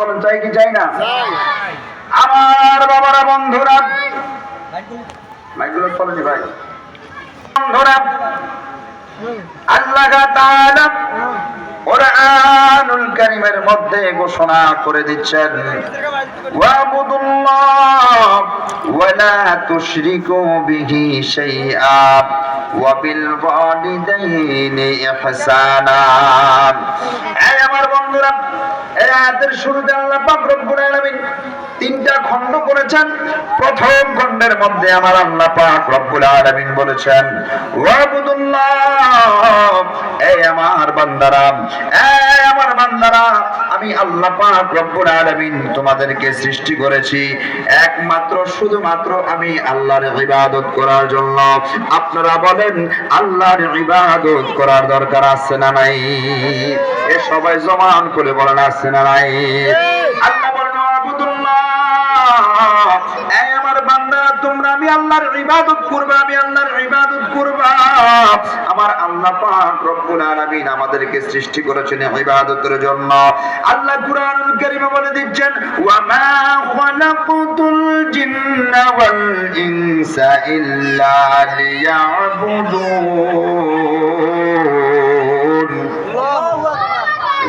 বলেন চাই কি চাই না? আমার বাবারা, বন্ধুরা, মাইকগুলো চলেনি ভাই, বন্ধুরা, আল্লাহ তাআলা কুরআনুল কারীমের মধ্যে ঘোষণা করে দিচ্ছেন, ওয়াবুদুল্লাহ ওয়া লা তুশরিকু বিহি শাইআ ওয়া বিল ওয়ালিদাইনি ইহসানা। এই আমার বন্ধুরা, এই আয়াতের শুরুতে আল্লাহ পাক রব্বুল আলামিন তিনটা খণ্ড করেছেন। প্রথম খণ্ডের মধ্যে আমার আল্লাহ পাক রব্বুল আলামিন বলেছেন, ওয়াবুদুল্লাহ, এই আমার বান্দারা, এই আমার বান্দারা, আমি আল্লাহ পাক রব্বুল আলামিন তোমাদেরকে সৃষ্টি করেছি একমাত্র শুধুমাত্র আমি আল্লাহর ইবাদত করার জন্য। আপনারা বলেন আল্লাহর ইবাদত করার দরকার আছে না নাই? এ সবাই জমান করে বলেন আছে না নাই? আল্লাহ বলেন, আবুদুল্লাহ, এই আমার বান্দা, তোমরা আমি আল্লাহর ইবাদত করবে, আমি আল্লাহর ইবাদত করবা। আমার আল্লাহ পাক রব্বুল আলামিন আমাদেরকে সৃষ্টি করেছেন ইবাদতের জন্য। আল্লাহ কুরআনুল কারীমে বলে দিচ্ছেন, ওয়া মা খালাকুতুল জিন্না ওয়াল ইনসা ইল্লা লিয়াবুদুন।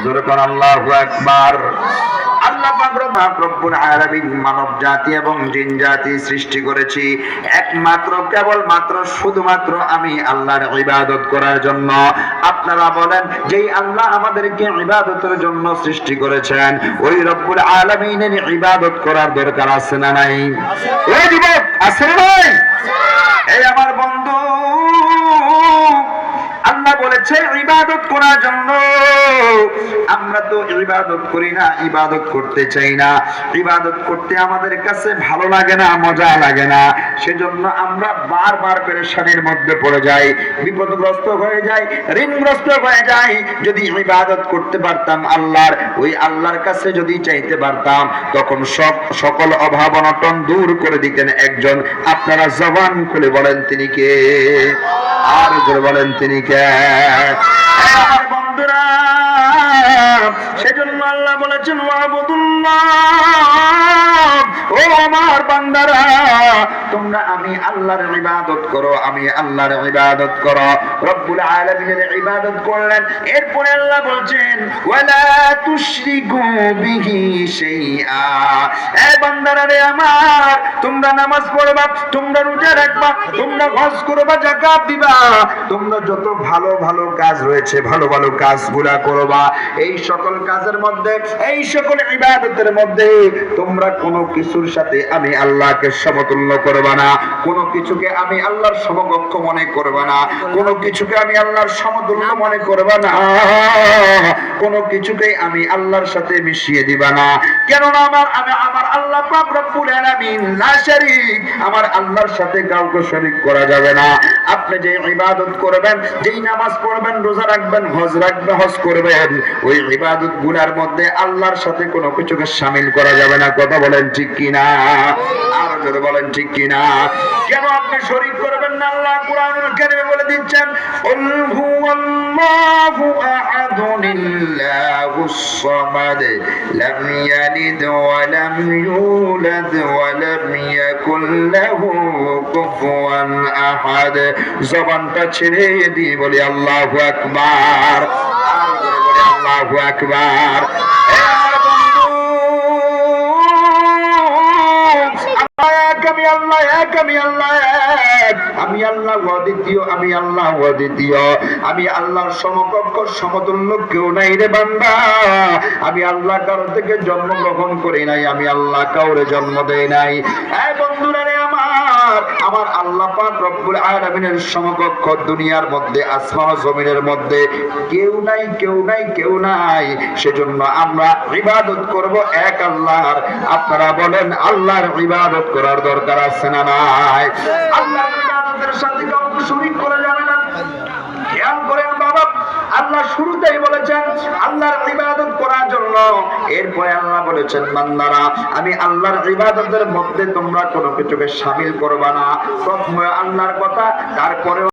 জোরে কোন আল্লাহু আকবার। আল্লাহ পাক রব্বুল আলামিন মানব জাতি এবং জিন জাতি সৃষ্টি করেছি একমাত্র কেবলমাত্র শুধুমাত্র আমি আল্লাহর ইবাদত করার জন্য। আপনারা বলেন, যেই আল্লাহ আমাদেরকে ইবাদতের জন্য সৃষ্টি করেছেন, ওই রব্বুল আলামিনের ইবাদত করার দরকার আছে না নাই? এই যুবক, আছে না নাই? এই আমার বন্ধু, আল্লাহ বলেছে ইবাদত করার জন্য। আমরা তো ইবাদত করি না, ইবাদত করতে চাই না, ইবাদত করতে আমাদের কাছে ভালো লাগে না, মজা লাগে না। সেজন্য আমরা বারবার পেরেশানির মধ্যে পড়ে যাই, বিপদগ্রস্ত হয়ে যাই, ঋণগ্রস্ত হয়ে যাই। যদি ইবাদত করতে পারতাম আল্লাহর, ওই আল্লাহর কাছে যদি চাইতে পারতাম, তখন সকল অভাব অনটন দূর করে দিতেন একজন। আপনারা জবান খুলে বলেন তিনি কে? আর জোরে বলেন তিনি কে? আমার বন্ধুরা, সেজন্য আল্লাহ বলেছেন, ওয়াবুদুল্লাহ, ও আমার বান্দারা, তোমরা আমি আল্লাহর ইবাদত করো, আমি আল্লাহর ইবাদত করো। রব্বুল আলামিনের ইবাদত করলেন। এরপরে আল্লাহ বলছেন, ওয়ালা তুশরিকু বিহি শাইআ। এ বান্দারা রে আমার, তোমরা নামাজ পড়বা, তোমরা রোজা রাখবা, তোমরা হজ করবা, যাকাত দিবা, তোমরা যত ভালো ভালো কাজ রয়েছে ভালো ভালো কাজগুলা করবা। এই সকল কাজের মধ্যে, এই সকল ইবাদতের মধ্যে তোমরা কোনো কিছুর সাথে আমি আল্লাহকে সমতুল্য করবা না, কোনো কিছুকে আমি আল্লাহর সমকক্ষ মনে করবা না, কোনো কিছুকে আমি আল্লাহর সমতুল্য মনে করবা না, কোনো কিছুকে আমি আল্লাহর সাথে মিশিয়ে দিবা না। কেননা আমার আল্লাহ পাক রব্বুল আলামিন লা শারীক, আমার আল্লাহর সাথে কাউকে শরীক করা যাবে না। আপনি যে ইবাদত করবেন, যেই নামাজ পড়বেন, রোজা রাখবেন, হজ করবেন, ওই ইবাদত গুনার মধ্যে আল্লাহর সাথে কোনো কিছুকে শামিল করা যাবে না। কথা বলেন ঠিক কিনা? আর জোরে বলেন ঠিক কিনা? কেন আপনি শরীক করবেন না? আল্লাহ কুরআনুল কারীমে বলে দিচ্ছেন, কুল হুয়াল্লাহু আহাদুল্লাহুস সামাদ লাম ইয়ালিদ ওয়া লাম ইউলাদ ওয়া লাম ইয়াকুল লাহু কুফুয়ান আহাদ। জবানটা ছেড়ে দিয়ে বলি আল্লাহু আকবার। আর জোরে বলি আল্লাহু আকবার। আমি আল্লাহ অদ্বিতীয়, আমি আল্লাহ অদ্বিতীয়, আমি আল্লাহর সমকক্ষ সমতুল্য কেউ নাই রে বান্দা। আমি আল্লাহ কারো থেকে জন্মগ্রহণ করি নাই, আমি আল্লাহ কাউরে জন্ম দেই নাই। এই বন্ধুরা রে আমার আল্লাহ পাক রব্বুল আলামিনের সমকক্ষ দুনিয়ার মধ্যে, আসমান ও জমিনের মধ্যে কেউ নাই, কেউ নাই, কেউ নাই। সেজন্য আমরা ইবাদত করব এক আল্লাহর। আপনারা বলেন আল্লাহর ইবাদত করার দরকার আছে না নাই? আল্লাহর ইবাদতের সাথে কাউকে শরীক করা যাবে না। খেয়াল করেন বাবা, আল্লাহ শুরুতেই বলেছেন আল্লাহর ইবাদত করার জন্য। এরপরে আল্লাহ বলেছেন, বান্দারা, আমি আল্লাহর ইবাদতের মধ্যে তোমরা কোনো কিছুকে শামিল করবা না। প্রথমে আল্লাহর কথা, তারপরে